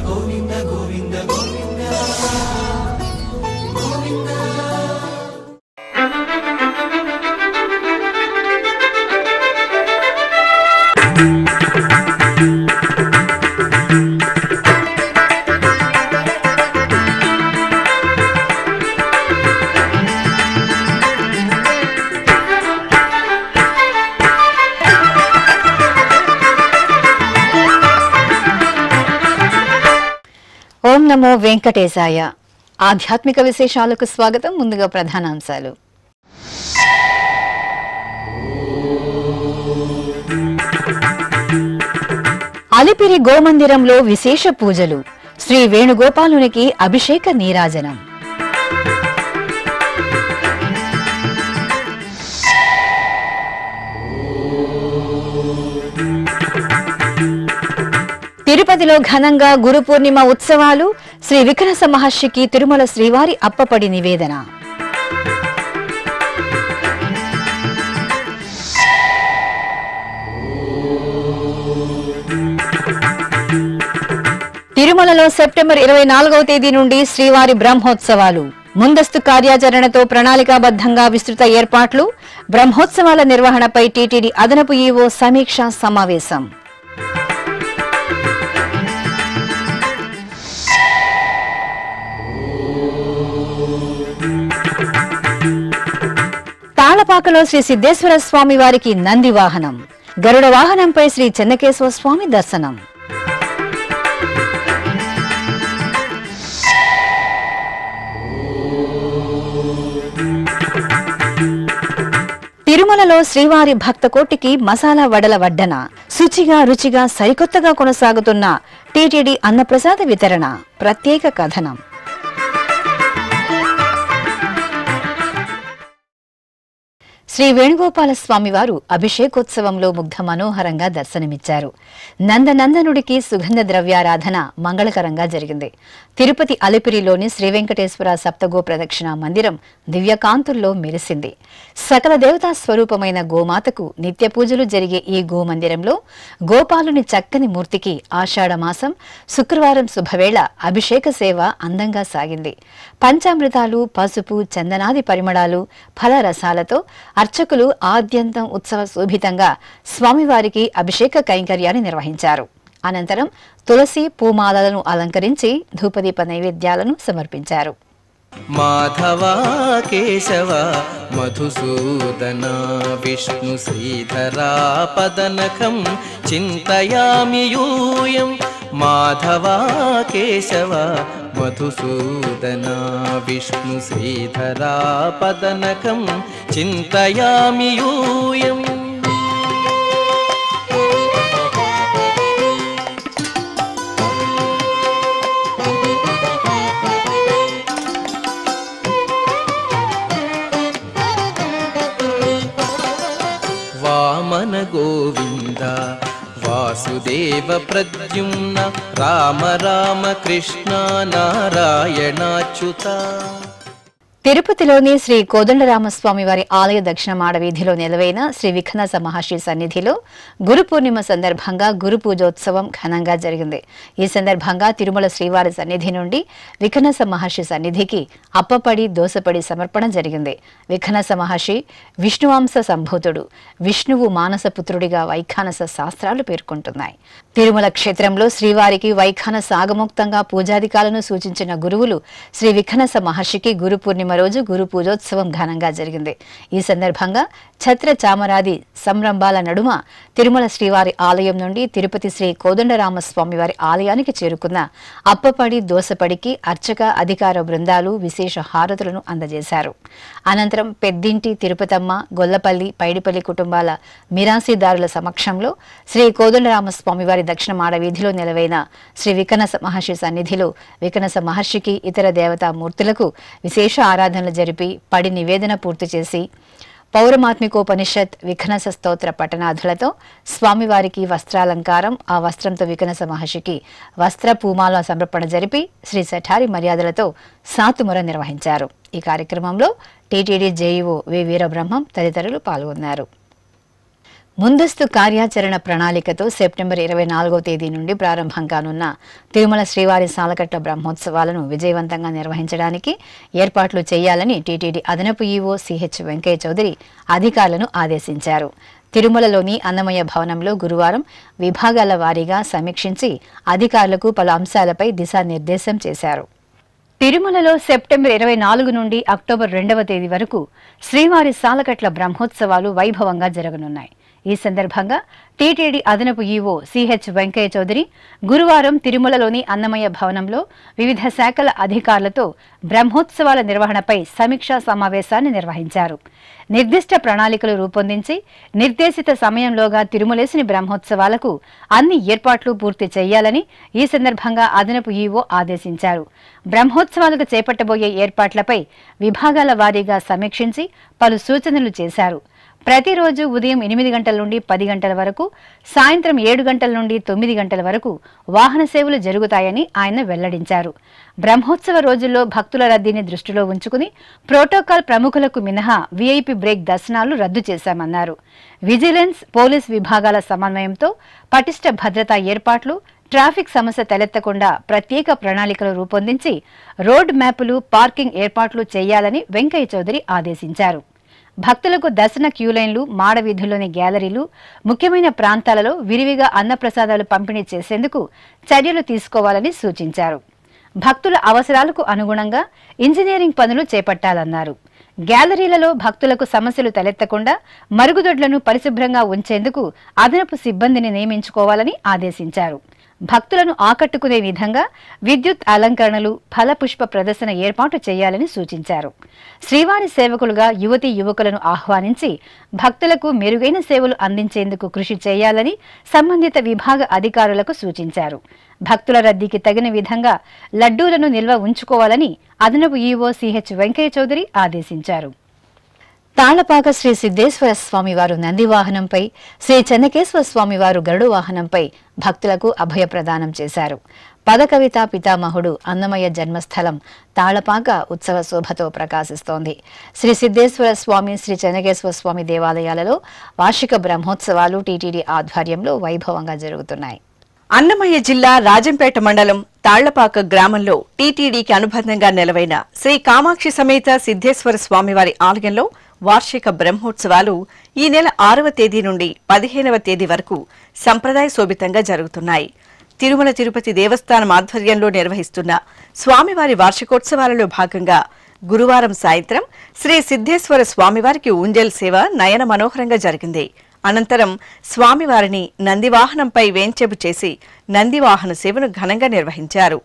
గోవింద గోవింద గోవింద గోవింద. ఓం నమో వెంకటేశాయ. ఆధ్యాత్మిక విశేషాలకు స్వాగతం. ముందుగా ప్రధానాంశాలు. అలిపిరి గోమందిరంలో విశేష పూజలు. శ్రీ వేణుగోపాలునికి అభిషేక నీరాజనం. తిరుపతిలో ఘనంగా గురు పూర్ణిమ ఉత్సవాలు. శ్రీ వికనస మహర్షికి తిరుమల శ్రీవారి అప్పపడి నివేదన. తిరుమలలో సెప్టెంబర్ 24వ తేదీ నుండి శ్రీవారి బ్రహ్మోత్సవాలు. ముందస్తు కార్యాచరణతో ప్రణాళికాబద్ధంగా విస్తృత ఏర్పాట్లు. బ్రహ్మోత్సవాల నిర్వహణపై టీటీడీ అదనపు ఈవో సమీక్షా సమావేశం. తాళపాకలో శ్రీ సిద్ధేశ్వర స్వామి వారికి నంది వాహనం. గరుడ వాహనంపై శ్రీ చెన్నకేశవ స్వామి దర్శనం. తిరుమలలో శ్రీవారి భక్త కోటికి మసాలా వడల వడ్డన. శుచిగా రుచిగా సరికొత్తగా కొనసాగుతున్న టీటీడీ అన్నప్రసాద వితరణ. ప్రత్యేక కథనం. శ్రీ వేణుగోపాల స్వామివారు అభిషేకోత్సవంలో ముగ్ధ మనోహరంగా దర్శనమిచ్చారు. నందనందనుడికి సుగంధ ద్రవ్యారాధన మంగళకరంగా జరిగింది. తిరుపతి అలిపిరిలోని శ్రీ వెంకటేశ్వర సప్తగో ప్రదక్షిణ మందిరం దివ్యకాంతుల్లో మెరిసింది. సకల దేవతా స్వరూపమైన గోమాతకు నిత్య పూజలు జరిగే ఈ గోమందిరంలో గోపాలుని చక్కని మూర్తికి ఆషాఢమాసం శుక్రవారం శుభవేళ అభిషేక సేవ అందంగా సాగింది. పంచామృతాలు, పసుపు, చందనాది పరిమళాలు, ఫలరసాలతో అర్చకులు ఆద్యంతం ఉత్సవ శోభితంగా స్వామివారికి అభిషేక కైంకర్యాన్ని నిర్వహించారు. అనంతరం తులసి పూమాలలను అలంకరించి ధూపదీప నైవేద్యాలను సమర్పించారు. మాధవ కేశవ మధుసూదన విష్ణు శ్రీధరా పదనఖం చింతయామి యూయం. మాధవ కేశవ మధుసూదన విష్ణు శ్రీధరా పదనఖం చింతయామి యూయం. వామన గోవింద వాసుదేవ ప్రద్యుమ్న రామ రామ కృష్ణ నారాయణాచ్యుత. తిరుపతిలోని శ్రీ కోదండరామస్వామి వారి ఆలయ దక్షిణ మాడ వీధిలో నిలవైన శ్రీ వికనస మహర్షి సన్నిధిలో గురు పూర్ణిమ సందర్భంగా గురు పూజోత్సవం ఘనంగా జరిగింది. ఈ సందర్భంగా తిరుమల శ్రీవారి సన్నిధి నుండి వికనస మహర్షి సన్నిధికి అప్పపడి దోసపడి సమర్పణ జరిగింది. వికనస మహర్షి విష్ణువంశ సంభూతుడు. విష్ణువు మానసపుత్రుడిగా వైఖానస శాస్త్రాలు పేర్కొంటున్నాయి. తిరుమల క్షేత్రంలో శ్రీవారికి వైఖానస ఆగమోక్తంగా పూజాధికాలను సూచించిన గురువులు శ్రీ వికనస మహర్షికి గురు పూర్ణిమ రోజు గురు పూజోత్సవం ఘనంగా జరిగింది. ఈ సందర్భంగా ఛత్ర చామరాది సంరంభాల నడుమ తిరుమల శ్రీవారి ఆలయం నుండి తిరుపతి శ్రీ కోదండరామస్వామి వారి ఆలయానికి చేరుకున్న అప్పపడి దోసపడికి అర్చక అధికార బృందాలు విశేష హారతులను అందజేశారు. అనంతరం పెద్దింటి తిరుపతమ్మ, గొల్లపల్లి, పైడిపల్లి కుటుంబాల మిరాసీదారుల సమక్షంలో శ్రీ కోదండరామస్వామి వారి దక్షిణ మాడ వీధిలో నిలవైన శ్రీ వికనస మహర్షి సన్నిధిలో వికనస మహర్షికి ఇతర దేవతా మూర్తులకు విశేష ఆరాధనలు జరిపి పడి నివేదన పూర్తి చేసి పౌరమాత్మికోపనిషత్ వికనస స్తోత్ర పఠనాదులతో స్వామివారికి వస్త్రాలంకారం, ఆ వస్త్రంతో వికనస మహర్షికి వస్త్ర పూమాల సమర్పణ జరిపి శ్రీ శఠారి మర్యాదలతో సాతుముర నిర్వహించారు. ఈ కార్యక్రమంలో టీటీడీ జేఈఓ వి వీరబ్రహ్మం తదితరులు పాల్గొన్నారు. ముందస్తు కార్యాచరణ ప్రణాళికతో సెప్టెంబర్ 24వ తేదీ నుండి ప్రారంభం కానున్న తిరుమల శ్రీవారి సాలకట్ల బ్రహ్మోత్సవాలను విజయవంతంగా నిర్వహించడానికి ఏర్పాట్లు చేయాలని టీటీడీ అదనపు ఈవో సిహెచ్ వెంకయ్య చౌదరి అధికారులను ఆదేశించారు. తిరుమలలోని అన్నమయ్య భవనంలో గురువారం విభాగాల వారీగా సమీక్షించి అధికారులకు పలు అంశాలపై దిశానిర్దేశం చేశారు. తిరుమలలో సెప్టెంబర్ 24 నుండి అక్టోబర్ 2వ తేదీ వరకు శ్రీవారి సాలకట్ల బ్రహ్మోత్సవాలు వైభవంగా జరగనున్నాయి. ఈ సందర్భంగా టీటీడీ అదనపు ఈవో సిహెచ్ వెంకయ్య చౌదరి గురువారం తిరుమలలోని అన్నమయ్య భవనంలో వివిధ శాఖల అధికారులతో బ్రహ్మోత్సవాల నిర్వహణపై సమీక్షా సమావేశాన్ని నిర్వహించారు. నిర్దిష్ట ప్రణాళికలు రూపొందించి నిర్దేశిత సమయంలోగా తిరుమలేసిని బ్రహ్మోత్సవాలకు అన్ని ఏర్పాట్లు పూర్తి చేయాలని ఈ సందర్భంగా అదనపు ఈవో ఆదేశించారు. బ్రహ్మోత్సవాలకు చేపట్టబోయే ఏర్పాట్లపై విభాగాల వారీగా సమీక్షించి పలు సూచనలు చేశారు. ప్రతిరోజు ఉదయం 8 గంటల నుండి 10 గంటల వరకు, సాయంత్రం 7 గంటల నుండి 9 గంటల వరకు వాహన సేవలు జరుగుతాయని ఆయన వెల్లడించారు. బ్రహ్మోత్సవ రోజుల్లో భక్తుల రద్దీని దృష్టిలో ఉంచుకుని ప్రోటోకాల్ ప్రముఖులకు మినహా వీఐపీ బ్రేక్ దర్శనాలు రద్దు చేశామన్నారు. విజిలెన్స్, పోలీస్ విభాగాల సమన్వయంతో పటిష్ట భద్రతా ఏర్పాట్లు, ట్రాఫిక్ సమస్య తలెత్తకుండా ప్రత్యేక ప్రణాళికలు రూపొందించి రోడ్ మ్యాపులు, పార్కింగ్ ఏర్పాట్లు చేయాలని వెంకయ్య చౌదరి ఆదేశించారు. భక్తులకు దర్శన క్యూలైన్లు, మాడవీధుల్లోని గ్యాలరీలు, ముఖ్యమైన ప్రాంతాలలో విరివిగా అన్నప్రసాదాలు పంపిణీ చేసేందుకు చర్యలు తీసుకోవాలని సూచించారు. భక్తుల అవసరాలకు అనుగుణంగా ఇంజనీరింగ్ పనులు చేపట్టాలన్నారు. గ్యాలరీలలో భక్తులకు సమస్యలు తలెత్తకుండా మరుగుదొడ్లను పరిశుభ్రంగా ఉంచేందుకు అదనపు సిబ్బందిని నియమించుకోవాలని ఆదేశించారు. భక్తులను ఆకట్టుకునే విధంగా విద్యుత్ అలంకరణలు, ఫలపుష్ప ప్రదర్శన ఏర్పాటు చేయాలని సూచించారు. శ్రీవారి సేవకులుగా యువతీ యువకులను ఆహ్వానించి భక్తులకు మెరుగైన సేవలు అందించేందుకు కృషి చేయాలని సంబంధిత విభాగ అధికారులకు సూచించారు. భక్తుల రద్దీకి తగిన విధంగా లడ్డూలను నిల్వ ఉంచుకోవాలని అదనపు ఈవో సిహెచ్ వెంకయ్య చౌదరి ఆదేశించారు. తాళ్లపాక శ్రీ సిద్ధేశ్వర స్వామివారు నంది వాహనంపై, శ్రీ చెన్నకేశ్వర స్వామివారు గరుడు వాహనంపై భక్తులకు అభయ ప్రదానం చేశారు. పదకవితా పితామహుడు అన్నమయ్య జన్మస్థలం తాళ్లపాక ఉత్సవ శోభతో ప్రకాశిస్తోంది. శ్రీ సిద్ధేశ్వర స్వామి, శ్రీ చెన్నకేశ్వర స్వామి దేవాలయాలలో వార్షిక బ్రహ్మోత్సవాలు టీటీడీ ఆధ్వర్యంలో వైభవంగా జరుగుతున్నాయి. అన్నమయ్య జిల్లా రాజంపేట మండలం తాళ్లపాక గ్రామంలో టీటీడీకి అనుబంధంగా నెలవైన శ్రీ కామాక్షి సమేత సిద్ధేశ్వర స్వామివారి ఆలయంలో వార్షిక బ్రహ్మోత్సవాలు ఈ నెల 6వ తేదీ నుండి 15వ తేదీ వరకు సంప్రదాయ శోభితంగా జరుగుతున్నాయి. తిరుమల తిరుపతి దేవస్థానం ఆధ్వర్యంలో నిర్వహిస్తున్న స్వామివారి వార్షికోత్సవాలలో భాగంగా గురువారం సాయంత్రం శ్రీ సిద్ధేశ్వర స్వామివారికి ఊంజల్ సేవ నయన మనోహరంగా జరిగింది. అనంతరం స్వామివారిని నందివాహనంపై వేంచెపు చేసి నందివాహన సేవను ఘనంగా నిర్వహించారు.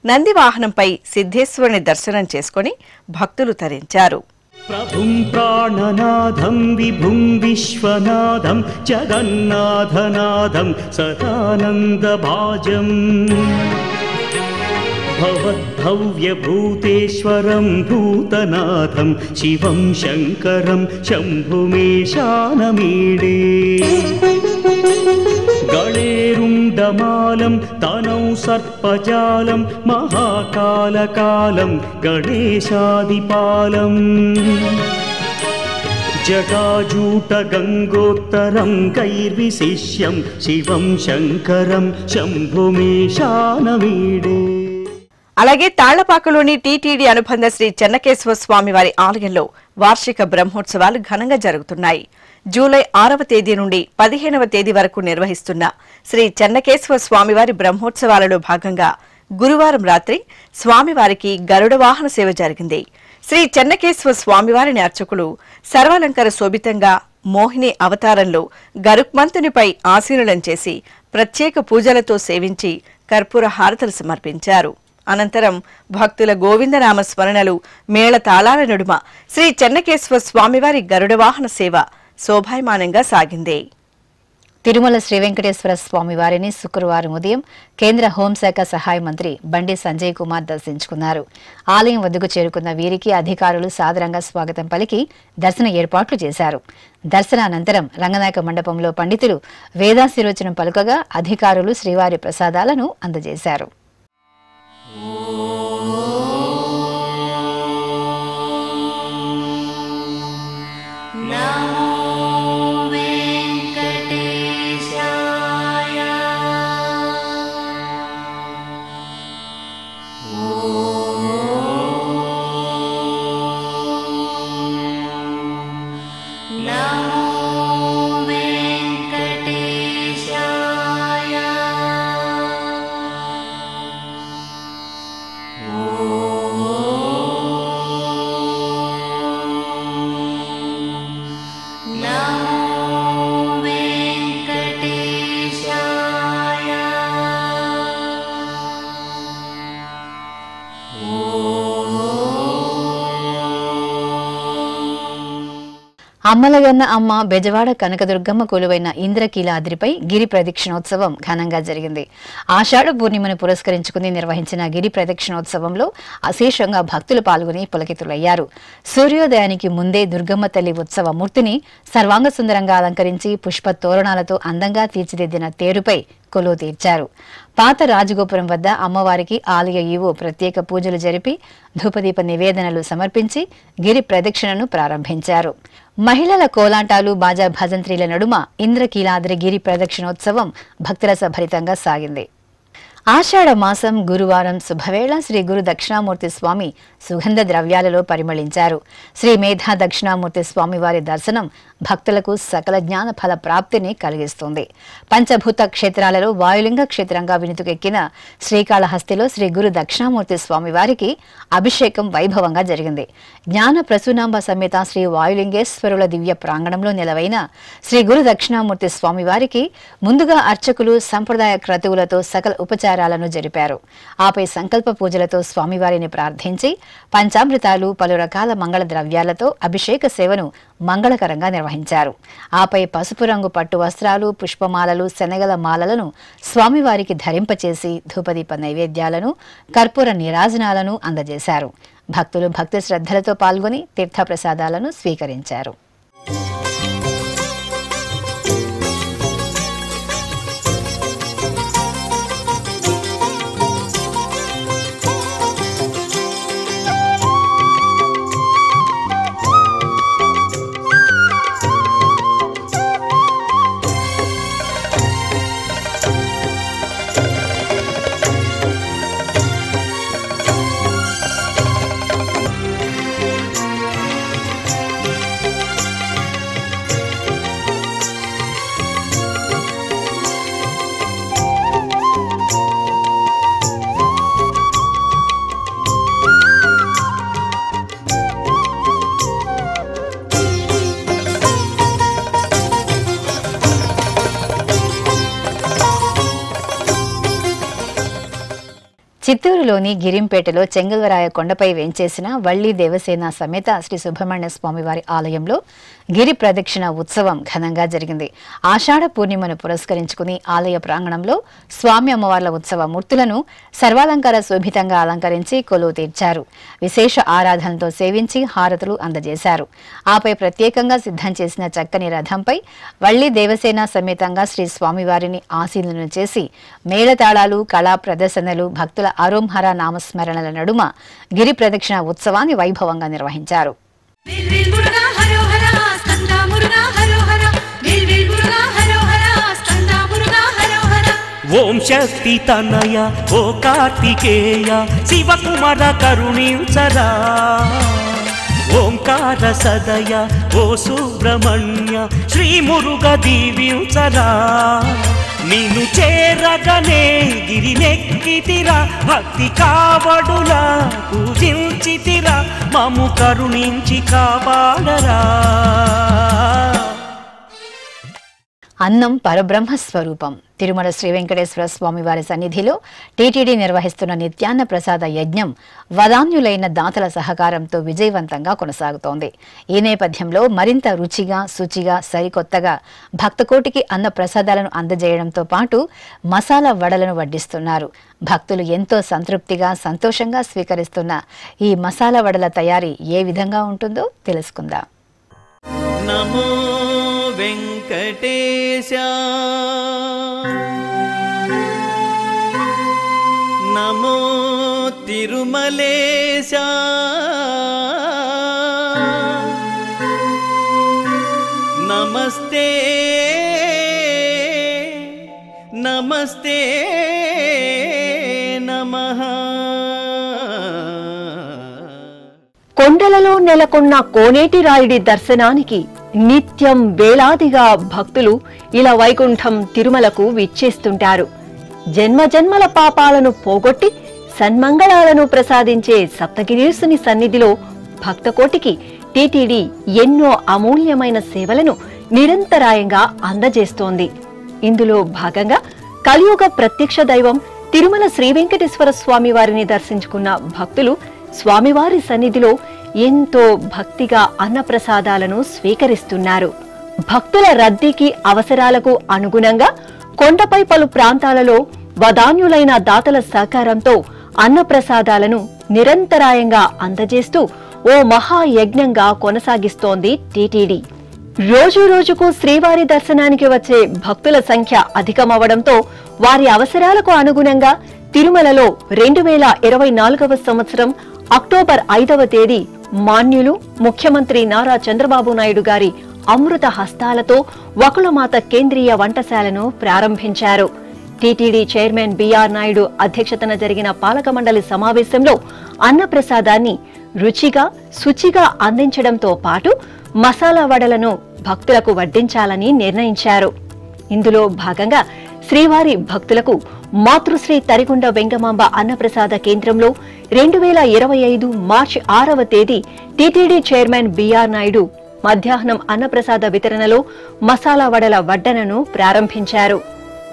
నందివాహనంపై సిద్ధేశ్వరుని దర్శనం చేసుకుని భక్తులు తరించారు. ప్రభుం ప్రాణనాథం విభుం విశ్వనాథం జగన్నాథనాథం సదానందభాజం భవద్భవ్యభూతేశ్వరం భూతనాథం శివం శంకరం శంభుమేశానమీడే గళేరుండమాలం తనౌ సర్పజాలం మహాకాలకాలం గణేశాదిపాలం జటాజూట గంగోత్తరం కైర్విశిష్యం శివం శంకరం శంభుమేశానమీడే. అలాగే తాళ్లపాకలోని టీటీడీ అనుబంధ శ్రీ చెన్నకేశ్వర స్వామివారి ఆలయంలో వార్షిక బ్రహ్మోత్సవాలు ఘనంగా జరుగుతున్నాయి. జూలై 6వ తేదీ నుండి 15వ తేదీ వరకు నిర్వహిస్తున్న శ్రీ చెన్నకేశ్వర స్వామివారి బ్రహ్మోత్సవాలలో భాగంగా గురువారం రాత్రి స్వామివారికి గరుడ వాహన సేవ జరిగింది. శ్రీ చెన్నకేశ్వర స్వామివారిని అర్చకులు సర్వాలంకార శోభితంగా మోహిని అవతారంలో గరుక్మంతునిపై ఆసీనులం చేసి ప్రత్యేక పూజలతో సేవించి కర్పూర హారతలు సమర్పించారు. అనంతరం భక్తుల గోవిందనామ స్మరణలు, మేళ తాళాల నడుమ శ్రీ చెన్నకేశ్వర స్వామివారి గరుడ వాహన సేవ శోభాయమానంగా సాగింది. తిరుమల శ్రీ వెంకటేశ్వర స్వామి వారిని శుక్రవారం ఉదయం కేంద్ర హోంశాఖ సహాయ మంత్రి బండి సంజయ్ కుమార్ దర్శించుకున్నారు. ఆలయం వద్దకు చేరుకున్న వీరికి అధికారులు సాదరంగా స్వాగతం పలికి దర్శన ఏర్పాట్లు చేశారు. దర్శనానంతరం రంగనాయక మండపంలో పండితులు వేదాశీర్వచనం పలుకగా అధికారులు శ్రీవారి ప్రసాదాలను అందజేశారు. నమో వెంకటేశాయ అమ్మలగన్న అమ్మ బెజవాడ కనకదుర్గమ్మ కొలువైన ఇంద్రకీలాద్రిపై గిరి ప్రదక్షిణోత్సవం ఘనంగా జరిగింది. ఆషాఢ పూర్ణిమను పురస్కరించుకుని నిర్వహించిన గిరి ప్రదక్షిణోత్సవంలో అశేషంగా భక్తులు పాల్గొని పులకితులయ్యారు. సూర్యోదయానికి ముందే దుర్గమ్మ తల్లి ఉత్సవ మూర్తిని సర్వాంగ సుందరంగా అలంకరించి పుష్ప తోరణాలతో అందంగా తీర్చిదిద్దిన తేరుపై కొలువు తీర్చారు. పాత రాజగోపురం వద్ద అమ్మవారికి ఆలయ ఈవో ప్రత్యేక పూజలు జరిపి ధూపదీప నివేదనలు సమర్పించి గిరి ప్రదక్షిణను ప్రారంభించారు. మహిళల కోలాటాలు బాజా భజంత్రీల నడుమ ఇంద్రకీలాద్రి గిరి ప్రదక్షిణోత్సవం భక్తుల భరితంగా సాగింది. ఆషాఢ మాసం గురువారం శుభవేళ శ్రీ గురు దక్షిణామూర్తి స్వామి సుగంధ ద్రవ్యాలలో పరిమళించారు. శ్రీ మేధా దక్షిణామూర్తి స్వామి వారి దర్శనం భక్తులకు సకల జ్ఞాన ఫల ప్రాప్తిని కలిగిస్తుంది. పంచభూత క్షేత్రాలలో వాయులింగ క్షేత్రంగా వినుతుకెక్కిన శ్రీకాళహస్తిలో శ్రీ గురు దక్షిణామూర్తి స్వామి వారికి అభిషేకం వైభవంగా జరిగింది. జ్ఞాన ప్రసూనాంబ సమేత శ్రీ వాయులింగేశ్వరుల దివ్య ప్రాంగణంలో నెలవైన శ్రీ గురు దక్షిణామూర్తి స్వామి వారికి ముందుగా అర్చకులు సంప్రదాయ క్రతువులతో సకల ఉపచారాలను జరిపారు. ఆపై సంకల్ప పూజలతో స్వామివారిని ప్రార్థించి పంచామృతాలు పలు రకాల మంగళ ద్రవ్యాలతో అభిషేక సేవను మంగళకరంగా నిర్వహించారు. ఆపై పసుపు రంగు పట్టు వస్త్రాలు, పుష్పమాలలు, శనగల మాలలను స్వామివారికి ధరింపచేసి ధూపదీప నైవేద్యాలను, కర్పూర నీరాజనాలను అందజేశారు. భక్తులు భక్తి శ్రద్ధలతో పాల్గొని తీర్థప్రసాదాలను స్వీకరించారు. చిత్తూరులోని గిరింపేటలో చెంగల్వరాయ కొండపై వేంచేసిన వల్లి దేవసేన సమేత శ్రీ సుబ్రహ్మణ్య స్వామివారి ఆలయంలో గిరి ప్రదక్షిణ ఉత్సవం ఘనంగా జరిగింది. ఆషాఢ పూర్ణిమను పురస్కరించుకుని ఆలయ ప్రాంగణంలో స్వామి అమ్మవార్ల ఉత్సవ మూర్తులను సర్వాలంకార శోభితంగా అలంకరించి కొలువు తీర్చారు. విశేష ఆరాధనతో సేవించి హారతులు అందజేశారు. ఆపై ప్రత్యేకంగా సిద్ధం చేసిన చక్కని రథంపై వల్లి దేవసేన సమేతంగా శ్రీ స్వామివారిని ఆసీనులను చేసి మేళతాళాలు, కళా ప్రదర్శనలు, భక్తుల ఆరోంహర నామస్మరణల నడుమ గిరి ప్రదక్షిణ ఉత్సవాన్ని వైభవంగా నిర్వహించారు. ఓం శక్తి తనయ ఓ కార్తికేయ శివకుమార కరుణించరా, ఓంకార సదయ ఓ సుబ్రహ్మణ్య శ్రీ మురుగ దీవించరా. నిన్ను చేరగనే గిరినెక్కితిరా, భక్తి కావడులా పూజించితిరా, మము కరుణించి కాపాడరా. అన్నం పరబ్రహ్మ స్వరూపం. తిరుమల శ్రీ వెంకటేశ్వర స్వామి వారి సన్నిధిలో టీటీడీ నిర్వహిస్తున్న నిత్యాన్న ప్రసాద యజ్ఞం వదాన్యులైన దాతల సహకారంతో విజయవంతంగా కొనసాగుతోంది. ఈ నేపథ్యంలో మరింత రుచిగా, శుచిగా, సరికొత్తగా భక్తకోటికి అన్న ప్రసాదాలను అందజేయడంతో పాటు మసాలా వడలను వడ్డిస్తున్నారు. భక్తులు ఎంతో సంతృప్తిగా, సంతోషంగా స్వీకరిస్తున్న ఈ మసాలా వడల తయారీ ఏ విధంగా ఉంటుందో తెలుసుకుందాం. నమో వెంకటేశ, నమో తిరుమలేశ, నమస్తే నమస్తే నమః. కొండలలో నెలకొన్న కోనేటి రాయుడి దర్శనానికి నిత్యం వేలాదిగా భక్తులు ఇలా వైకుంఠం తిరుమలకు విచ్చేస్తుంటారు. జన్మజన్మల పాపాలను పోగొట్టి సన్మంగళాలను ప్రసాదించే సప్తగిరీసుని సన్నిధిలో భక్తకోటికి టీటీడీ ఎన్నో అమూల్యమైన సేవలను నిరంతరాయంగా అందజేస్తోంది. ఇందులో భాగంగా కలియుగ ప్రత్యక్ష దైవం తిరుమల శ్రీ వెంకటేశ్వర స్వామి వారిని దర్శించుకున్న భక్తులు స్వామివారి సన్నిధిలో ఎంతో భక్తిగా అన్నప్రసాదాలను స్వీకరిస్తున్నారు. భక్తుల రద్దీకి అవసరాలకు అనుగుణంగా కొండపై పలు ప్రాంతాలలో వదాన్యులైన దాతల సహకారంతో అన్నప్రసాదాలను నిరంతరాయంగా అందజేస్తూ ఓ మహాయజ్ఞంగా కొనసాగిస్తోంది టీటీడీ. రోజు రోజుకు శ్రీవారి దర్శనానికి వచ్చే భక్తుల సంఖ్య అధికమవడంతో వారి అవసరాలకు అనుగుణంగా తిరుమలలో 2024వ సంవత్సరం అక్టోబర్ 5వ తేదీ మాన్యులు ముఖ్యమంత్రి నారా చంద్రబాబు నాయుడు గారి అమృత హస్తాలతో వకుళమాత కేంద్రీయ వంటశాలను ప్రారంభించారు. టీటీడీ చైర్మన్ బిఆర్ నాయుడు అధ్యక్షతన జరిగిన పాలక మండలి సమావేశంలో అన్నప్రసాదాన్ని రుచిగా శుచిగా అందించడంతో పాటు మసాలా వడలను భక్తులకు వడ్డించాలని నిర్ణయించారు. ఇందులో భాగంగా శ్రీవారి భక్తులకు మాతృశ్రీ తరిగొండ వెంగమాంబ అన్నప్రసాద కేంద్రంలో 2025 మార్చి 6వ తేదీ టీటీడీ చైర్మన్ బిఆర్ నాయుడు మధ్యాహ్నం అన్నప్రసాద వితరణలో మసాలా వడల వడ్డనను ప్రారంభించారు.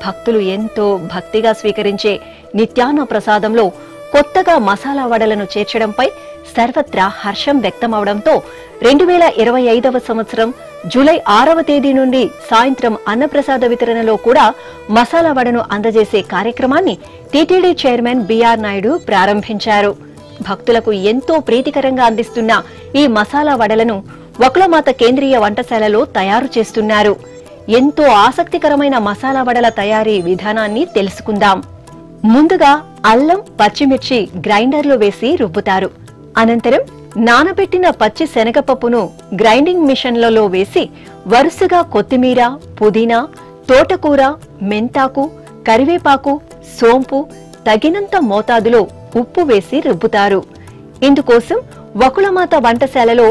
భక్తులు ఎంతో భక్తిగా స్వీకరించే నిత్యాన్న ప్రసాదంలో కొత్తగా మసాలా వడలను చేర్చడంపై సర్వత్రా హర్షం వ్యక్తమవడంతో 2025వ సంవత్సరం జూలై 6వ తేదీ నుండి సాయంత్రం అన్నప్రసాద వితరణలో కూడా మసాలా వడను అందజేసే కార్యక్రమాన్ని టీటీడీ చైర్మన్ బిఆర్ నాయుడు ప్రారంభించారు. భక్తులకు ఎంతో ప్రీతికరంగా అందిస్తున్న ఈ మసాలా వడలను వకుళమాత కేంద్రీయ వంటశాలలో తయారు చేస్తున్నారు. ఎంతో ఆసక్తికరమైన మసాలా వడల తయారీ విధానాన్ని తెలుసుకుందాం. ముందుగా అల్లం పచ్చిమిర్చి గ్రైండర్లో వేసి రుబ్బుతారు. అనంతరం నానబెట్టిన పచ్చి శనగపప్పును గ్రైండింగ్ మిషన్లలో వేసి వరుసగా కొత్తిమీర, పుదీనా, తోటకూర, మెంతాకు, కరివేపాకు, సోంపు, తగినంత మోతాదులో ఉప్పు వేసి రుబ్బుతారు. ఇందుకోసం వకుళమాత వంటశాలలో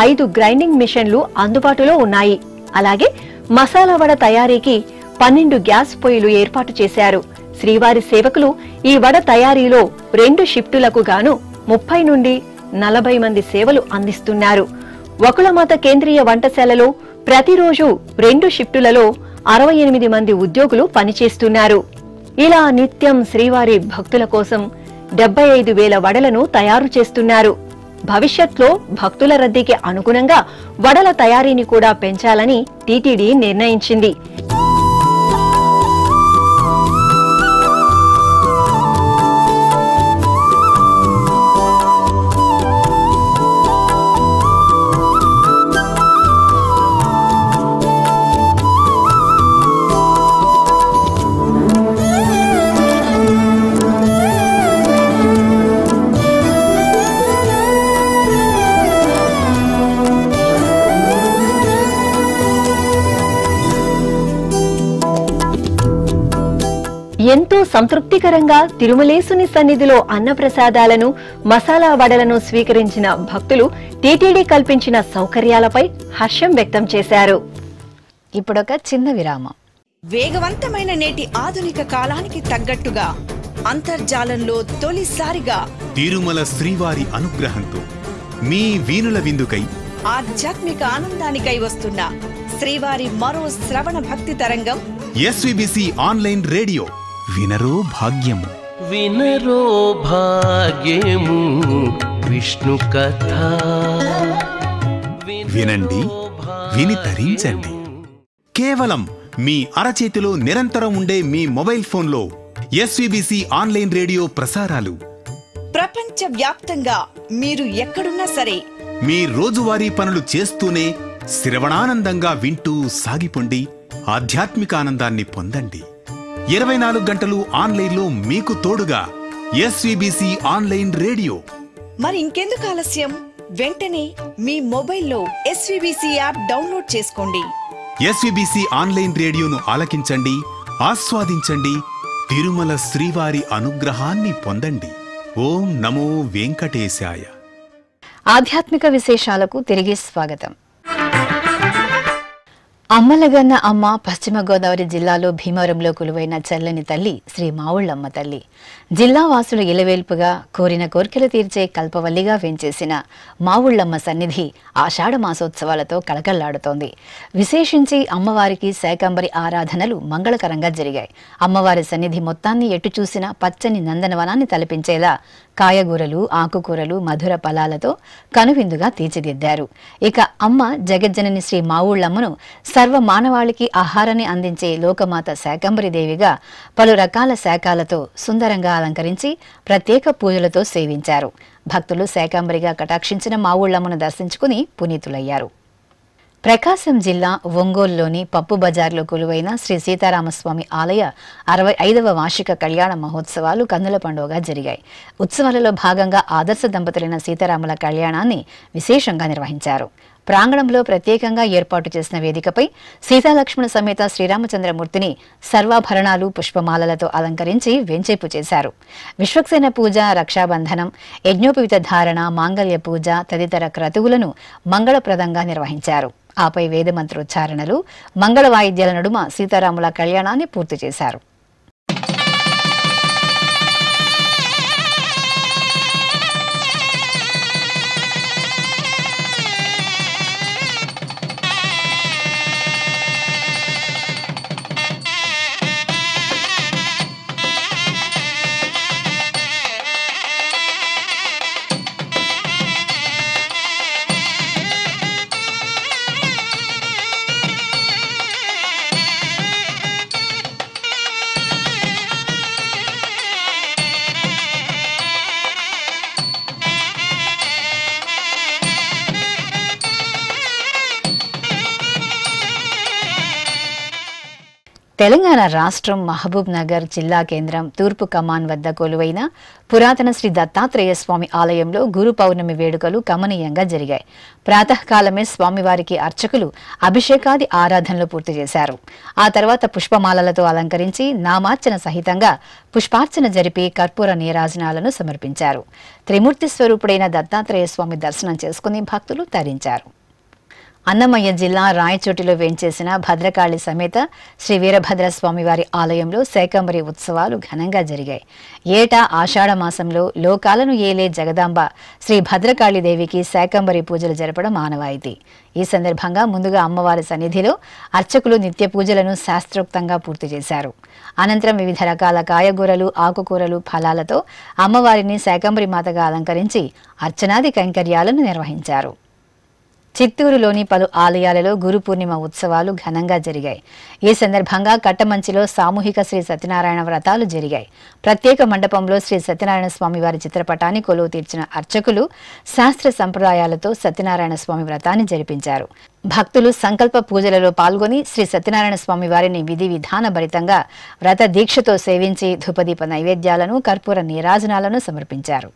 5 గ్రైండింగ్ మిషన్లు అందుబాటులో ఉన్నాయి. అలాగే మసాలా వడ తయారీకి 12 గ్యాస్ పొయ్యిలు ఏర్పాటు చేశారు. శ్రీవారి సేవకులు ఈ వడ తయారీలో 2 షిఫ్టులకు గాను 30 నుండి 40 మంది సేవలు అందిస్తున్నారు. వకుళమాత కేంద్రీయ వంటశాలలో ప్రతిరోజు 2 షిఫ్టులలో 68 మంది ఉద్యోగులు పనిచేస్తున్నారు. ఇలా నిత్యం శ్రీవారి భక్తుల కోసం 75,000 వడలను తయారు చేస్తున్నారు. భవిష్యత్లో భక్తుల రద్దీకి అనుగుణంగా వడల తయారీని కూడా పెంచాలని టీటీడీ నిర్ణయించింది. ఎంతో సంతృప్తికరంగా తిరుమలేసుని సన్నిధిలో అన్నప్రసాదాలను మసాలా వడలను స్వీకరించిన భక్తులు టీటీడీ కల్పించిన సౌకర్యాలపై హర్షం వ్యక్తం చేశారు. ఇప్పుడొక చిన్న విరామం. వేగవంతమైన నేటి ఆధునిక కాలానికి తగ్గట్టుగా అంతర్జాలంలో తొలిసారిగా తిరుమల శ్రీవారి అనుగ్రహంతో మీ వీనుల విందుకై ఆధ్యాత్మిక ఆనందానికై వస్తున్న శ్రీవారి మరో శ్రవణ భక్తి తరంగం ఎస్వీబీసీ ఆన్లైన్ రేడియో వినరో భాగ్యము. వినరో భాగ్యము విష్ణు కథ. వినండి, విని తరించండి. కేవలం మీ అరచేతిలో నిరంతరం ఉండే మీ మొబైల్ ఫోన్లో ఎస్వీబీసీ ఆన్లైన్ రేడియో ప్రసారాలు ప్రపంచ వ్యాప్తంగా మీరు ఎక్కడున్నా సరే మీ రోజువారీ పనులు చేస్తూనే శ్రవణానందంగా వింటూ సాగిపోండి. ఆధ్యాత్మిక ఆనందాన్ని పొందండి. 24 గంటలు ఆన్లైన్లో మీకు తోడుగా ఎస్వీబీసీ ఆన్లైన్ రేడియో. మరి ఇంకెందుకు ఆలస్యం? వెంటనే మీ మొబైల్లో ఎస్వీబీసీ యాప్ డౌన్లోడ్ చేసుకోండి. ఎస్వీబీసీ ఆన్లైన్ రేడియోను ఆలకించండి, ఆస్వాదించండి. తిరుమల శ్రీవారి అనుగ్రహాన్ని పొందండి. ఓం నమో వెంకటేశాయ. ఆధ్యాత్మిక విశేషాలకు తిరిగి స్వాగతం. అమ్మలగన్న అమ్మ పశ్చిమ గోదావరి జిల్లాలో భీమవరంలో కొలువైన చల్లని తల్లి శ్రీ మావుళ్ళమ్మ తల్లి. జిల్లా వాసులు ఇలవేల్పుగా కోరిన కోర్కెలు తీర్చే కల్పవల్లిగా వెంచేసిన మావుళ్ళమ్మ సన్నిధి ఆషాఢ మాసోత్సవాలతో కళకళ్లాడుతోంది. విశేషించి అమ్మవారికి శాకంబరి ఆరాధనలు మంగళకరంగా జరిగాయి. అమ్మవారి సన్నిధి మొత్తాన్ని ఎటు చూసినా పచ్చని నందనవనాన్ని తలపించేలా కాయగూరలు, ఆకుకూరలు, మధుర ఫలాలతో కనువిందుగా తీర్చిదిద్దారు. ఇక అమ్మ జగజ్జనని శ్రీ మావుళ్లమ్మను సర్వ మానవాళికి ఆహారాన్ని అందించే లోకమాత శాకంబరిదేవిగా పలు రకాల శాఖాలతో సుందరంగా అలంకరించి ప్రత్యేక పూజలతో సేవించారు. భక్తులు శాకంబరిగా కటాక్షించిన మావుళ్లమ్మను దర్శించుకుని పునీతులయ్యారు. ప్రకాశం జిల్లా ఒంగోలులోని పప్పు బజార్లో కొలువైన శ్రీ సీతారామస్వామి ఆలయ 65వ వార్షిక కళ్యాణ మహోత్సవాలు కన్నుల పండుగగా జరిగాయి. ఉత్సవాలలో భాగంగా ఆదర్శ దంపతులైన సీతారాముల కళ్యాణాన్ని విశేషంగా నిర్వహించారు. ప్రాంగణంలో ప్రత్యేకంగా ఏర్పాటు చేసిన వేదికపై సీతాలక్ష్మణ సమేత శ్రీరామచంద్రమూర్తిని సర్వాభరణాలు, పుష్పమాలలతో అలంకరించి వెంచేపు చేశారు. విశ్వక్సేన పూజ, రక్షాబంధనం, యజ్ఞోపవిత ధారణ, మాంగళ్య పూజ తదితర క్రతువులను మంగళప్రదంగా నిర్వహించారు. ఆపై వేదమంత్రోచ్చారణలు, మంగళ వాయిద్యాల నడుమ సీతారాముల కళ్యాణాన్ని పూర్తి చేశారు. తెలంగాణ రాష్ట్రం మహబూబ్ నగర్ జిల్లా కేంద్రం తూర్పు కమాన్ వద్ద కొలువైన పురాతన శ్రీ దత్తాత్రేయ స్వామి ఆలయంలో గురు పౌర్ణమి వేడుకలు కమనీయంగా జరిగాయి. ప్రాతకాలమే స్వామివారికి అర్చకులు అభిషేకాది ఆరాధనలు పూర్తి చేశారు. ఆ తర్వాత పుష్పమాలలతో అలంకరించి నామార్చన సహితంగా పుష్పార్చన జరిపి కర్పూర నీరాజనాలను సమర్పించారు. త్రిమూర్తి స్వరూపుడైన దత్తాత్రేయ స్వామి దర్శనం చేసుకుని భక్తులు తరించారు. అన్నమయ్య జిల్లా రాయచోటిలో వేంచేసిన భద్రకాళి సమేత శ్రీ వీరభద్ర స్వామివారి ఆలయంలో శాకంబరి ఉత్సవాలు ఘనంగా జరిగాయి. ఏటా ఆషాఢ మాసంలో లోకాలను ఏలే జగదాంబ శ్రీ భద్రకాళిదేవికి శాకంబరి పూజలు జరపడం ఆనవాయితీ. ఈ సందర్భంగా ముందుగా అమ్మవారి సన్నిధిలో అర్చకులు నిత్య పూజలను శాస్త్రోక్తంగా పూర్తి చేశారు. అనంతరం వివిధ రకాల కాయగూరలు, ఆకుకూరలు, ఫలాలతో అమ్మవారిని శాకంబరి మాతగా అలంకరించి అర్చనాది కైంకర్యాలను నిర్వహించారు. చిత్తూరులోని పలు ఆలయాలలో గురు పూర్ణిమ ఉత్సవాలు ఘనంగా జరిగాయి. ఈ సందర్భంగా కట్టమంచిలో సామూహిక శ్రీ సత్యనారాయణ వ్రతాలు జరిగాయి. ప్రత్యేక మండపంలో శ్రీ సత్యనారాయణ స్వామి వారి చిత్రపటాన్ని కొలువు తీర్చిన అర్చకులు శాస్త్ర సంప్రదాయాలతో సత్యనారాయణ స్వామి వ్రతాన్ని జరిపించారు. భక్తులు సంకల్ప పూజలలో పాల్గొని శ్రీ సత్యనారాయణ స్వామి వారిని విధి విధాన భరితంగా వ్రత దీక్షతో సేవించి ధూపదీప నైవేద్యాలను, కర్పూర నీరాజనాలను సమర్పించారు.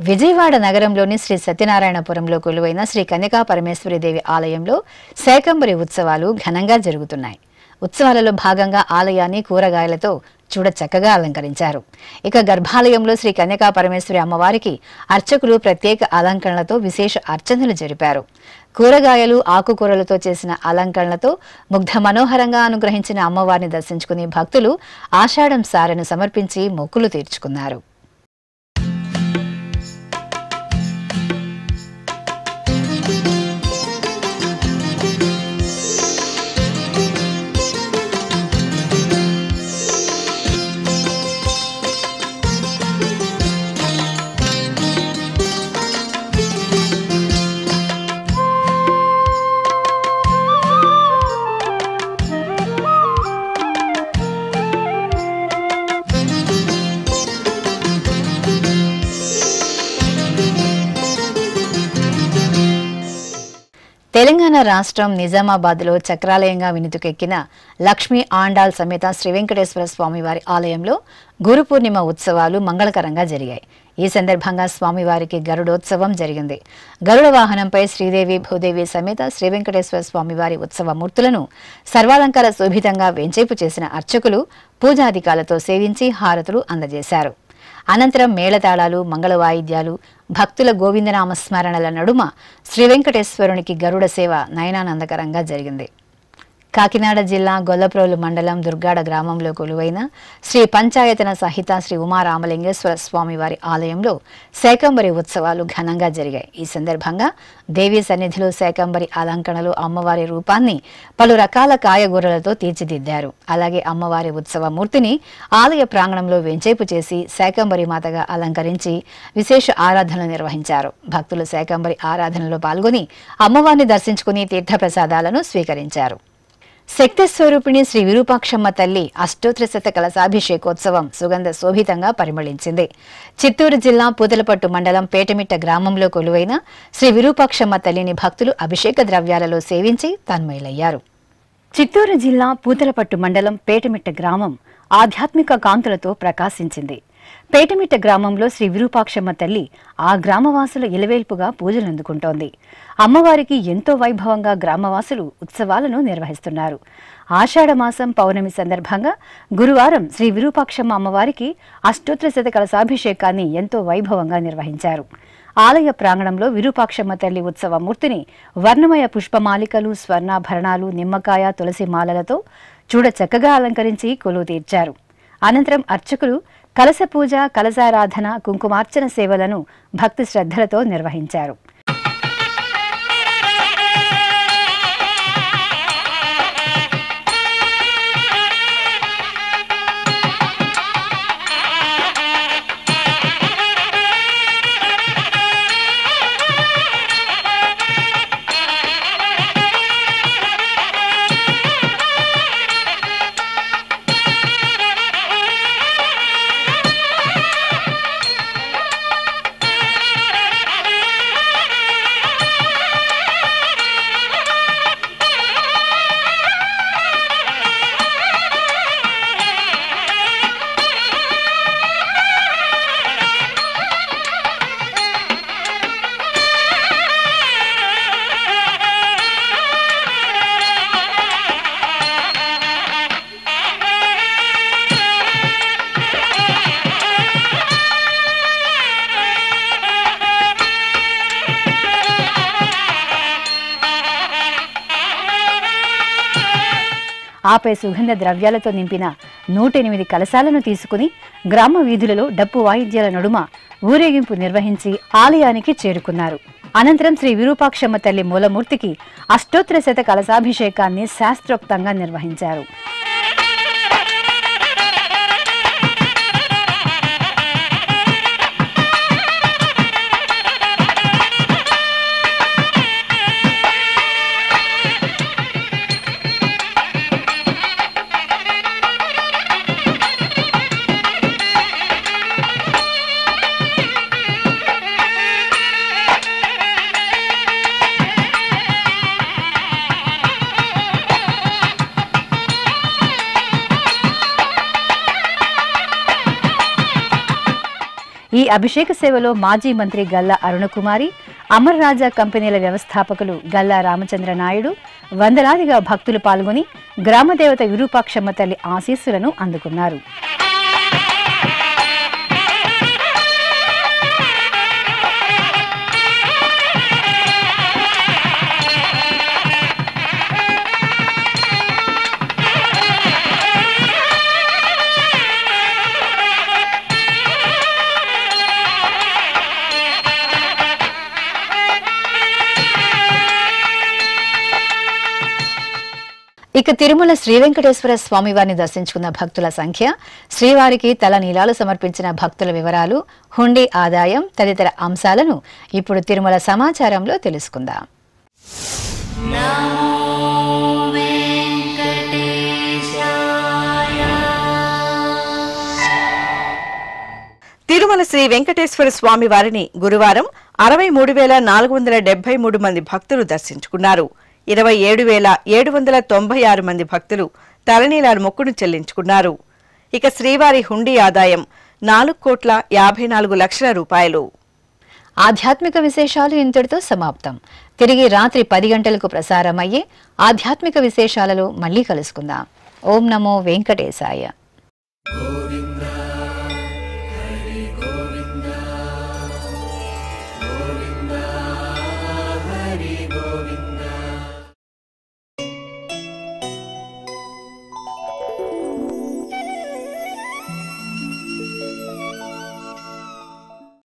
విజయవాడ నగరంలోని శ్రీ సత్యనారాయణపురంలో కొలువైన శ్రీ కన్యకా పరమేశ్వరీదేవి ఆలయంలో శాకంబరి ఉత్సవాలు ఘనంగా జరుగుతున్నాయి. ఉత్సవాలలో భాగంగా ఆలయాన్ని కూరగాయలతో చూడచక్కగా అలంకరించారు. ఇక గర్భాలయంలో శ్రీ కన్యకా పరమేశ్వరి అమ్మవారికి అర్చకులు ప్రత్యేక అలంకరణలతో విశేష అర్చనలు జరిపారు. కూరగాయలు, ఆకుకూరలతో చేసిన అలంకరణలతో ముగ్ధ మనోహరంగా అనుగ్రహించిన అమ్మవారిని దర్శించుకుని భక్తులు ఆషాఢం సారెను సమర్పించి మొక్కులు తీర్చుకున్నారు. తెలంగాణ రాష్ట్రం నిజామాబాద్లో చక్రాలయంగా వినుతుకెక్కిన లక్ష్మీ ఆండాల్ సమేత శ్రీ వెంకటేశ్వర స్వామివారి ఆలయంలో గురు పూర్ణిమ ఉత్సవాలు మంగళకరంగా జరిగాయి. ఈ సందర్భంగా స్వామివారికి గరుడోత్సవం జరిగింది. గరుడ వాహనంపై శ్రీదేవి భూదేవి సమేత శ్రీ వెంకటేశ్వర స్వామివారి ఉత్సవ మూర్తులను సర్వాలంకార శోభితంగా వేంచేపు చేసిన అర్చకులు పూజాధికాలతో సేవించి హారతులు అందజేశారు. అనంతరం మేళతాళాలు, మంగళ వాయిద్యాలు, భక్తుల గోవిందనామస్మరణల నడుమ శ్రీ వెంకటేశ్వరునికి గరుడ సేవ నయనానందకరంగా జరిగింది. కాకినాడ జిల్లా గొల్లప్రోలు మండలం దుర్గాడ గ్రామంలో కొలువైన శ్రీ పంచాయతన సహిత శ్రీ ఉమారామలింగేశ్వర స్వామివారి ఆలయంలో శాకంబరి ఉత్సవాలు ఘనంగా జరిగాయి. ఈ సందర్భంగా దేవీ సన్నిధిలో శాకంబరి అలంకరణలో అమ్మవారి రూపాన్ని పలు రకాల కాయగూరలతో తీర్చిదిద్దారు. అలాగే అమ్మవారి ఉత్సవ మూర్తిని ఆలయ ప్రాంగణంలో వెంచేపు చేసి శాకంబరి మాతగా అలంకరించి విశేష ఆరాధనలు నిర్వహించారు. భక్తులు శాకంబరి ఆరాధనలో పాల్గొని అమ్మవారిని దర్శించుకుని తీర్థప్రసాదాలను స్వీకరించారు. శక్తి స్వరూపిణి శ్రీ విరూపాక్షమ్మ తల్లి అష్టోత్తర కలశాభిషేకోత్సవం సుగంధ శోభితంగా పరిమళించింది. చిత్తూరు జిల్లా పూతలపట్టు మండలం పేటమిట్ట గ్రామంలో కొలువైన శ్రీ విరూపాక్షమ్మ తల్లిని భక్తులు అభిషేక ద్రవ్యాలలో సేవించి తన్మయులయ్యారు. చిత్తూరు జిల్లా పూతలపట్టు మండలం పేటమిట్ట గ్రామం ఆధ్యాత్మిక కాంతులతో ప్రకాశించింది. పేటమిట్ట గ్రామంలో శ్రీ విరూపాక్షమ్మ తల్లి ఆ గ్రామవాసుల ఇలవేల్పుగా పూజలందుకుంటోంది. అమ్మవారికి ఎంతో వైభవంగా గ్రామవాసులు ఉత్సవాలను నిర్వహిస్తున్నారు. ఆషాఢమాసం పౌర్ణమి సందర్భంగా గురువారం శ్రీ విరూపాక్షమ్మ అమ్మవారికి అష్టోత్తర కలశాభిషేకాన్ని ఎంతో వైభవంగా నిర్వహించారు. ఆలయ ప్రాంగణంలో విరూపాక్షమ్మ తల్లి ఉత్సవ మూర్తిని వర్ణమయ పుష్పమాలికలు, స్వర్ణాభరణాలు, నిమ్మకాయ, తులసి మాలలతో చూడ చక్కగా అలంకరించి కొలువు తీర్చారు. అనంతరం అర్చకులు కలశ పూజ, కలశారాధన, కుంకుమార్చన సేవలను భక్తి శ్రద్ధలతో నిర్వహించారు. ఆపై సుగంధ ద్రవ్యాలతో నింపిన 108 కలశాలను తీసుకుని గ్రామ వీధులలో డప్పు వాయిద్యాల నడుమ ఊరేగింపు నిర్వహించి ఆలయానికి చేరుకున్నారు. అనంతరం శ్రీ విరూపాక్షమ్మ తల్లి మూలమూర్తికి అష్టోత్తర కలశాభిషేకాన్ని శాస్త్రోక్తంగా నిర్వహించారు. ఈ అభిషేక సేవలో మాజీ మంత్రి గల్లా అరుణకుమారి, అమర్ రాజా కంపెనీల వ్యవస్థాపకులు గల్లా రామచంద్ర నాయుడు, వందలాదిగా భక్తులు పాల్గొని గ్రామదేవత విరూపాక్షమ్మ తల్లి ఆశీస్సులను అందుకున్నారు. ఇక తిరుమల శ్రీ వెంకటేశ్వర స్వామివారిని దర్శించుకున్న భక్తుల సంఖ్య, శ్రీవారికి తల నీలాలు సమర్పించిన భక్తుల వివరాలు, హుండీ ఆదాయం తదితర అంశాలను ఇప్పుడు తిరుమల సమాచారంలో తెలుసుకుందాం. తిరుమల శ్రీ వెంకటేశ్వర స్వామి వారిని గురువారం 63,473 మంది భక్తులు దర్శించుకున్నారు. 27,796 మంది భక్తులు తలనీలాలు మొక్కును చెల్లించుకున్నారు. ఇక శ్రీవారి హుండీ ఆదాయం 4,54,00,000 రూపాయలు. ఆధ్యాత్మిక విశేషాలు ఇంతటితో సమాప్తం. తిరిగి రాత్రి 10 గంటలకు ప్రసారమయ్యే ఆధ్యాత్మిక విశేషాలలో మళ్ళీ కలుసుకుందాం. ఓం నమో వెంకటేశాయ.